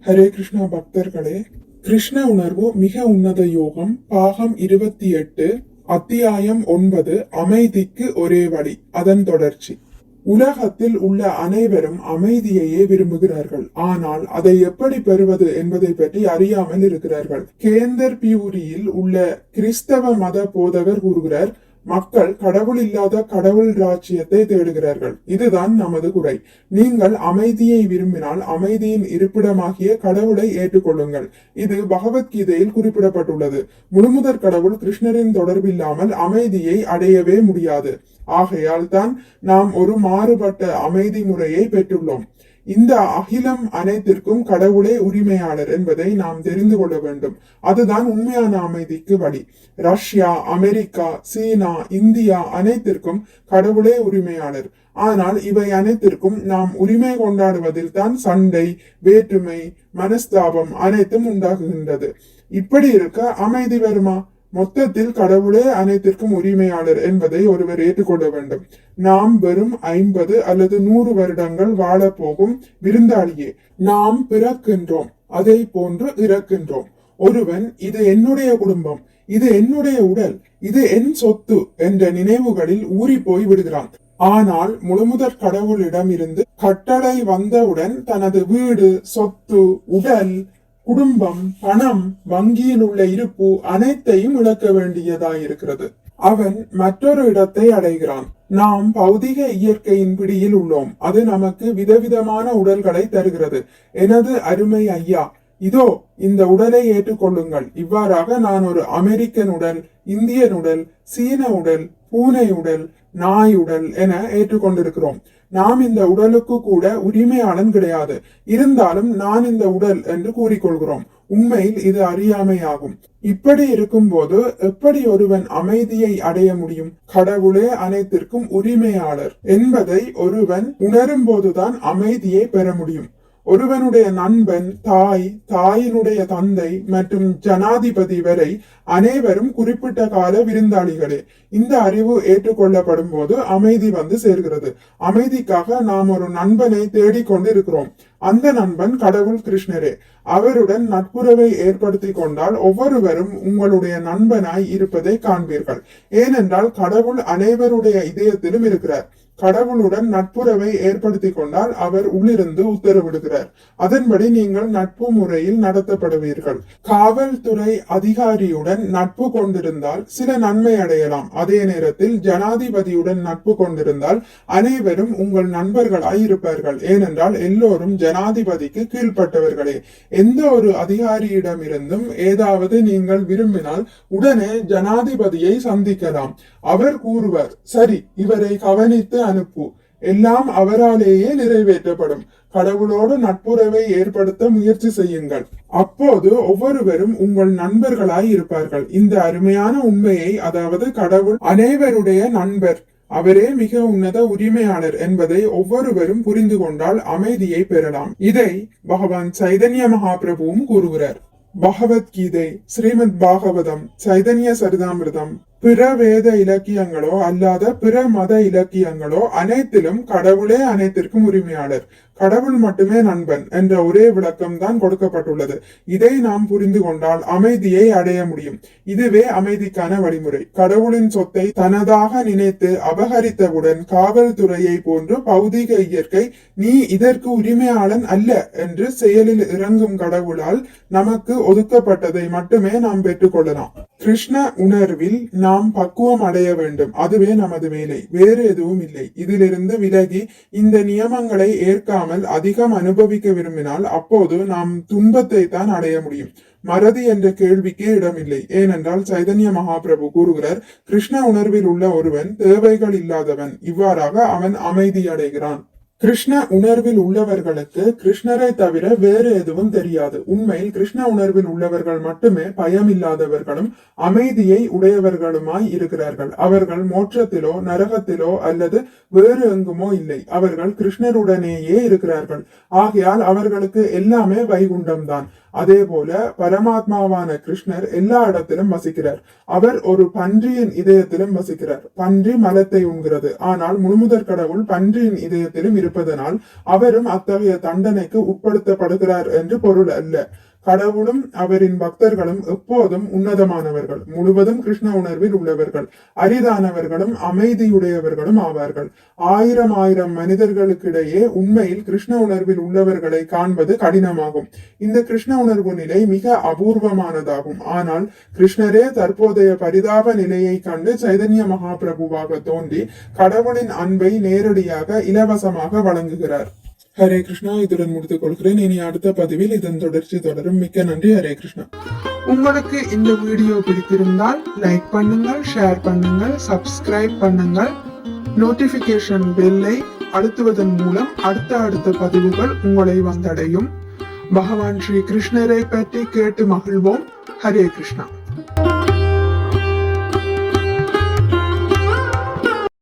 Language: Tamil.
ஹரே கிருஷ்ணா பக்தர்களே, கிருஷ்ண உணர்வு மிக உன்னத யோகம் பாகம் 28 அத்தியாயம் 9 அமைதிக்கு ஒரே வழி. அதன் தொடர்ச்சி. உலகத்தில் உள்ள அனைவரும் அமைதியையே விரும்புகிறார்கள். ஆனால் அதை எப்படி பெறுவது என்பதை பற்றி அறியாமல் இருக்கிறார்கள். கேந்தர் பியூரியில் உள்ள கிறிஸ்தவ மத போதகர் கூறுகிறார், மக்கள் கடவுள் இல்லாத கடவுள் ராஜ்யத்தை தேடுகிறார்கள். இதுதான் நமது குறை. நீங்கள் அமைதியை விரும்பினால் அமைதியின் இருப்பிடமாகிய கடவுளை ஏற்றுக்கொள்ளுங்கள். இது பகவத்கீதையில் குறிப்பிடப்பட்டுள்ளது. முழுமுதற் கடவுள் கிருஷ்ணரின் தொடர்பில்லாமல் அமைதியை அடையவே முடியாது. ஆகையால் தான் நாம் ஒரு மாறுபட்ட அமைதி முறையை பெற்றுள்ளோம். இந்த அகிலம் அனைத்திற்கும் கடவுளே உரிமையாளர் என்பதை நாம் தெரிந்து கொள்ள வேண்டும். அதுதான் உண்மையான அமைதிக்கு வழி. ரஷ்யா, அமெரிக்கா, சீனா, இந்தியா அனைத்திற்கும் கடவுளே உரிமையாளர். ஆனால் இவை அனைத்திற்கும் நாம் உரிமை கொண்டாடுவதில் தான் சண்டை, வேற்றுமை, மனஸ்தாபம் அனைத்தும் உண்டாகுகின்றது. இப்படி இருக்க அமைதி வருமா? மொத்தத்தில் கடவுளே அனைத்திற்கும் உரிமையாளர் என்பதை ஒருவர் ஏற்றுக்கொள்ள வேண்டும். நாம் வெறும் 50 அல்லது 100 வருடங்கள் வாழப்போகும் விருந்தாளியே. நாம் பிறக்கின்றோம், அதை போன்று இறக்கின்றோம். ஒருவன் இது என்னுடைய குடும்பம், இது என்னுடைய உடல், இது என் சொத்து என்ற நினைவுகளில் ஊறி போய் விடுகிறான். ஆனால் முழுமுதற் கடவுளிடம் இருந்து கட்டளை வந்தவுடன் தனது வீடு, சொத்து, உடல், குடும்பம், பணம், வங்கியில் உள்ள இருப்பு அனைத்தையும் இழக்க வேண்டியதாயிருக்கிறது. அவன் மற்றொரு இடத்தை அடைகிறான். நாம் பௌதிக இயற்கையின் பிடியில் உள்ளோம். அது நமக்கு விதவிதமான உடல்களை தருகிறது. எனது அருமை ஐயா, இதோ இந்த உடலை ஏற்றுக்கொள்ளுங்கள். இவ்வாறாக நான் ஒரு அமெரிக்கன் உடல், இந்தியன் உடல், சீன உடல், பூனை உடல், நாய் உடல் என ஏற்றுக்கொண்டிருக்கிறோம். நாம் இந்த உடலுக்கு கூட உரிமையாளன் கிடையாது. இருந்தாலும் நான் இந்த உடல் என்று கூறிக்கொள்கிறோம். உண்மையில் இது அறியாமையாகும். இப்படி இருக்கும் போது எப்படி ஒருவன் அமைதியை அடைய முடியும்? கடவுளே அனைத்திற்கும் உரிமையாளர் என்பதை ஒருவன் உணரும் போதுதான் அமைதியை பெற முடியும். ஒருவனுடைய நண்பன், தாய், தாயினுடைய தந்தை மற்றும் ஜனாதிபதி வரை அனைவரும் குறிப்பிட்ட கால விருந்தாளிகளே. இந்த அறிவு ஏற்றுக்கொள்ளப்படும் போது அமைதி வந்து சேர்கிறது. அமைதிக்காக நாம் ஒரு நண்பனை தேடிக்கொண்டு இருக்கிறோம். அந்த நண்பன் கடவுள் கிருஷ்ணரே. அவருடன் நட்புறவை ஏற்படுத்தி கொண்டால் ஒவ்வொருவரும் உங்களுடைய நண்பனாய் இருப்பதை காண்பீர்கள். ஏனென்றால் கடவுள் அனைவருடைய இதயத்திலும் இருக்கிறார். கடவுளுடன் நட்புறவை ஏற்படுத்தி கொண்டால் அவர் உள்ளிருந்து உத்தரவிடுகிறார். அதன்படி நீங்கள் நட்பு முறையில் நடத்தப்படுவீர்கள். காவல்துறை அதிகாரியுடன் நட்பு கொண்டிருந்தால் சில நன்மை அடையலாம். அதே நேரத்தில் ஜனாதிபதியுடன் நட்பு கொண்டிருந்தால் அனைவரும் உங்கள் நண்பர்களாய் இருப்பார்கள். ஏனென்றால் எல்லோரும் ஜனாதிபதிக்கு கீழ்ப்பட்டவர்களே. எந்த ஒரு அதிகாரியிடமிருந்தும் ஏதாவது நீங்கள் விரும்பினால் உடனே ஜனாதிபதியை சந்திக்கலாம். அவர் கூறுவார், சரி, இவரை கவனித்து அனுப்பு, எல்லாம் அவராலேயே நிறைவேற்றப்படும். கடவுளோடு நட்புறவை ஏற்படுத்த முயற்சி செய்யுங்கள். அப்போது ஒவ்வொருவரும் உங்கள் நண்பர்களாய் இருப்பார்கள். இந்த அருமையான உண்மையை, அதாவது கடவுள் அனைவருடைய நண்பர், அவரே மிக உன்னத உரிமையாளர் என்பதை ஒவ்வொருவரும் புரிந்து கொண்டால் அமைதியை பெறலாம். இதை பகவான் சைதன்ய மகாபிரபுவும் கூறுகிறார். பகவத்கீதை, ஸ்ரீமத் பாகவதம், சைதன்ய சரிதாமிர்தம், பிற வேத இலக்கியங்களோ அல்லாத பிற மத இலக்கியங்களோ அனைத்திலும் கடவுளே அனைத்திற்கும் உரிமையாளர், கடவுள் மட்டுமே நண்பன் என்ற ஒரே விளக்கம் தான் கொடுக்கப்பட்டுள்ளது. இதை நாம் புரிந்து கொண்டால் அமைதியை அடைய முடியும். இதுவே அமைதிக்கான வழிமுறை. கடவுளின் சொத்தை தனதாக நினைத்து அபகரித்தவுடன் காவல்துறையை போன்று பௌதிக இயற்கை நீ இதற்கு உரிமையாளன் அல்ல என்று செயலில் இறங்கும் கடவுளால் நமக்கு ஒதுக்கப்பட்டதை மட்டுமே நாம் பெற்றுக்கொள்ளலாம். கிருஷ்ண உணர்வில் நாம் பக்குவம் அடைய வேண்டும். அதுவே நமது வேலை, வேறு எதுவும் இல்லை. இதிலிருந்து விலகி இந்த நியமங்களை ஏற்காமல் அதிகம் அனுபவிக்க விரும்பினால் அப்போது நாம் துன்பத்தை தான் அடைய முடியும். மறதி என்ற கேள்விக்கே இடமில்லை. ஏனென்றால் சைதன்ய மகாபிரபு கூறுகிறார், கிருஷ்ண உணர்வில் உள்ள ஒருவன் தேவைகள் இல்லாதவன். இவ்வாறாக அவன் அமைதி அடைகிறான். கிருஷ்ண உணர்வில் உள்ளவர்களுக்கு கிருஷ்ணரை தவிர வேறு எதுவும் தெரியாது. உண்மையில் கிருஷ்ண உணர்வில் உள்ளவர்கள் மட்டுமே பயமில்லாதவர்களும் அமைதியை உடையவர்களுமாய் இருக்கிறார்கள். அவர்கள் மோட்சத்திலோ நரகத்திலோ அல்லது வேறு எங்குமோ இல்லை. அவர்கள் கிருஷ்ணருடனேயே இருக்கிறார்கள். ஆகையால் அவர்களுக்கு எல்லாமே வைகுண்டம் தான். அதே போல பரமாத்மாவான கிருஷ்ணர் எல்லா இடத்திலும் வசிக்கிறார். அவர் ஒரு பன்றியின் இதயத்திலும் வசிக்கிறார். பன்றி மலத்தை உண்கிறது, ஆனால் முழுமுதற் கடவுள் பன்றியின் இதயத்திலும் இருப்பதனால் அவரும் அத்தகைய தண்டனைக்கு உட்படுத்தப்படுகிறார் என்று பொருள் அல்ல. கடவுளும் அவரின் பக்தர்களும் எப்போதும் உன்னதமானவர்கள், முழுவதும் கிருஷ்ண உணர்வில் உள்ளவர்கள், அரிதானவர்களும் அமைதியுடையவர்களும் ஆவார்கள். ஆயிரம் மனிதர்களுக்கிடையே உண்மையில் கிருஷ்ண உணர்வில் உள்ளவர்களை காண்பது கடினமாகும். இந்த கிருஷ்ண உணர்வு நிலை மிக அபூர்வமானதாகும். ஆனால் கிருஷ்ணரே தற்போதைய பரிதாப நிலையை கண்டு சைதன்ய மகாபிரபுவாக தோன்றி கடவுளின் அன்பை நேரடியாக இலவசமாக வழங்குகிறார். ஹரே கிருஷ்ணா. இதுடன் முடித்துக் கொள்கிறேன். இனி அடுத்த பதிவில் இதன் தொடர்ச்சி தொடரும். மிக்க நன்றி. ஹரே கிருஷ்ணா. உங்களுக்கு இந்த வீடியோ பிடித்திருந்தால் லைக் பண்ணுங்கள், ஷேர் பண்ணுங்கள், சப்ஸ்கிரைப் பண்ணுங்கள். நோட்டிபிகேஷன் பெல்லை அழுத்துவதன் மூலம் அடுத்த பதிவுகள் உங்களை வந்தடையும். பகவான் ஸ்ரீ கிருஷ்ணரை பற்றி கேட்டு மகிழ்வோம். ஹரே கிருஷ்ணா.